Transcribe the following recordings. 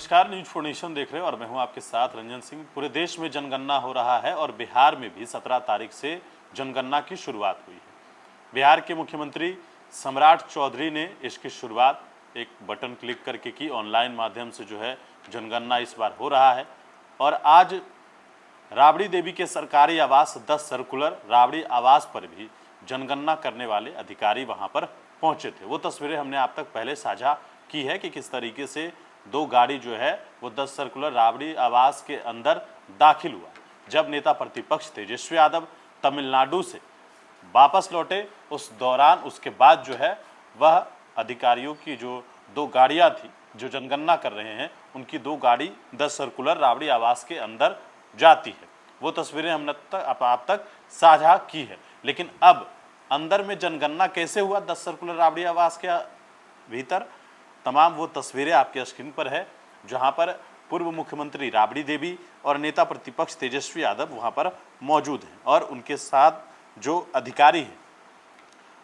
नमस्कार, news for nation देख रहे हो और मैं हूं आपके साथ रंजन सिंह। पूरे देश में जनगणना हो रहा है और बिहार में भी 17 तारीख से जनगणना की शुरुआत हुई है। बिहार के मुख्यमंत्री सम्राट चौधरी ने इसकी शुरुआत एक बटन क्लिक करके की। ऑनलाइन माध्यम से जो है जनगणना इस बार हो रहा है। और आज राबड़ी देवी के सरकारी आवास 10 सर्कुलर राबड़ी आवास पर भी जनगणना करने वाले अधिकारी वहां पर पहुंचे थे। वो तस्वीरें हमने आप तक पहले साझा की है कि किस तरीके से दो गाड़ी जो है वो 10 सर्कुलर राबड़ी आवास के अंदर दाखिल हुआ। जब नेता प्रतिपक्ष तेजस्वी यादव तमिलनाडु से वापस लौटे, उस दौरान उसके बाद जो है वह अधिकारियों की जो दो गाड़ियां थी जो जनगणना कर रहे हैं, उनकी दो गाड़ी 10 सर्कुलर राबड़ी आवास के अंदर जाती है। वो तस्वीरें हमने आप तक साझा की है। लेकिन अब अंदर में जनगणना कैसे हुआ 10 सर्कुलर राबड़ी आवास के भीतर, तमाम वो तस्वीरें आपके स्क्रीन पर है, जहां पर पूर्व मुख्यमंत्री राबड़ी देवी और नेता प्रतिपक्ष तेजस्वी यादव वहां पर मौजूद हैं और उनके साथ जो अधिकारी हैं।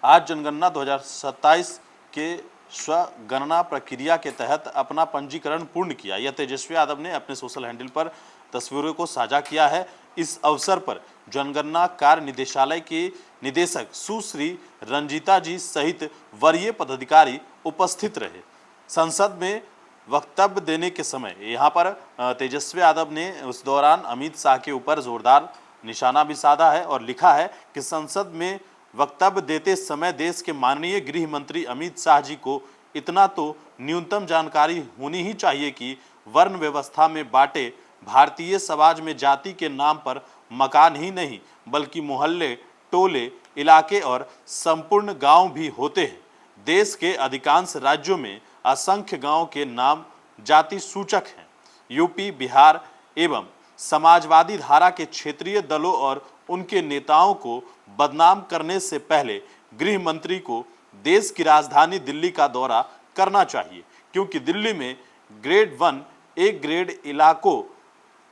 आज जनगणना 2027 के स्वगणना प्रक्रिया के तहत अपना पंजीकरण पूर्ण किया। यह तेजस्वी यादव ने अपने सोशल हैंडल पर तस्वीरों को साझा किया है। इस अवसर पर जनगणना कार्य निदेशालय के निदेशक सुश्री रंजीता जी सहित वरीय पदाधिकारी उपस्थित रहे। संसद में वक्तव्य देने के समय यहाँ पर तेजस्वी यादव ने उस दौरान अमित शाह के ऊपर जोरदार निशाना भी साधा है और लिखा है कि संसद में वक्तव्य देते समय देश के माननीय गृह मंत्री अमित शाह जी को इतना तो न्यूनतम जानकारी होनी ही चाहिए कि वर्ण व्यवस्था में बांटे भारतीय समाज में जाति के नाम पर मकान ही नहीं बल्कि मोहल्ले, टोले, इलाके और संपूर्ण गांव भी होते हैं। देश के अधिकांश राज्यों में असंख्य गांव के नाम जाति सूचक हैं। यूपी, बिहार एवं समाजवादी धारा के क्षेत्रीय दलों और उनके नेताओं को बदनाम करने से पहले गृह मंत्री को देश की राजधानी दिल्ली का दौरा करना चाहिए, क्योंकि दिल्ली में ग्रेड 1 ए ग्रेड इलाकों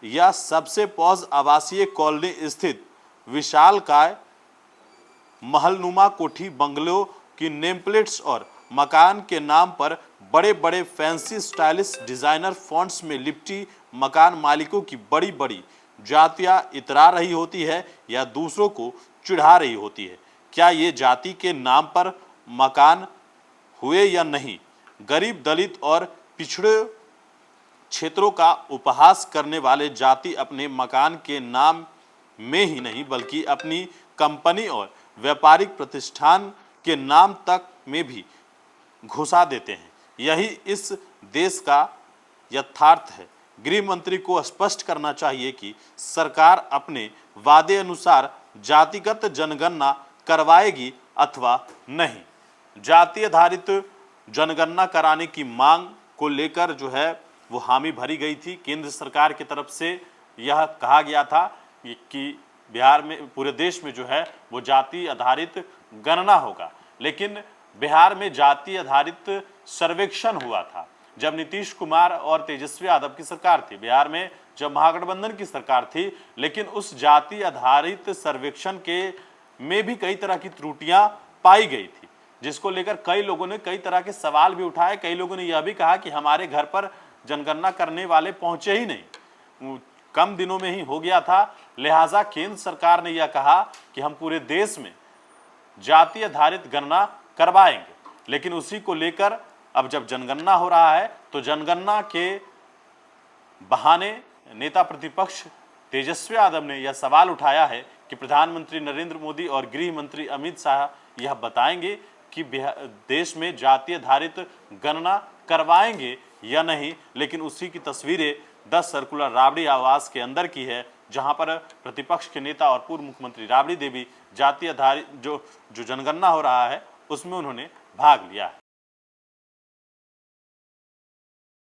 या सबसे पॉज आवासीय कॉलोनी स्थित विशालकाय महलनुमा कोठी बंगलों की नेम प्लेट्स और मकान के नाम पर बड़े बड़े फैंसी स्टाइलिश डिजाइनर फॉन्ट्स में लिपटी मकान मालिकों की बड़ी बड़ी जातियां इतरा रही होती है या दूसरों को चिढ़ा रही होती है। क्या ये जाति के नाम पर मकान हुए या नहीं? गरीब, दलित और पिछड़े क्षेत्रों का उपहास करने वाले जाति अपने मकान के नाम में ही नहीं बल्कि अपनी कंपनी और व्यापारिक प्रतिष्ठान के नाम तक में भी घुसा देते हैं। यही इस देश का यथार्थ है। गृह मंत्री को स्पष्ट करना चाहिए कि सरकार अपने वादे अनुसार जातिगत जनगणना करवाएगी अथवा नहीं। जाति आधारित जनगणना कराने की मांग को लेकर जो है वो हामी भरी गई थी। केंद्र सरकार की तरफ से यह कहा गया था कि बिहार में, पूरे देश में जो है वो जाति आधारित गणना होगा। लेकिन बिहार में जाति आधारित सर्वेक्षण हुआ था जब नीतीश कुमार और तेजस्वी यादव की सरकार थी, बिहार में जब महागठबंधन की सरकार थी। लेकिन उस जाति आधारित सर्वेक्षण के में भी कई तरह की त्रुटियां पाई गई थी, जिसको लेकर कई लोगों ने कई तरह के सवाल भी उठाए। कई लोगों ने यह भी कहा कि हमारे घर पर जनगणना करने वाले पहुंचे ही नहीं, कम दिनों में ही हो गया था। लिहाजा केंद्र सरकार ने यह कहा कि हम पूरे देश में जाति आधारित गणना करवाएंगे। लेकिन उसी को लेकर अब जब जनगणना हो रहा है तो जनगणना के बहाने नेता प्रतिपक्ष तेजस्वी यादव ने यह सवाल उठाया है कि प्रधानमंत्री नरेंद्र मोदी और गृह मंत्री अमित शाह यह बताएंगे कि देश में जाति आधारित गणना करवाएंगे या नहीं। लेकिन उसी की तस्वीरें 10 सर्कुलर राबड़ी आवास के अंदर की है, जहां पर प्रतिपक्ष के नेता और पूर्व मुख्यमंत्री राबड़ी देवी जाति आधारित जो जनगणना हो रहा है उसमें उन्होंने भाग लिया है।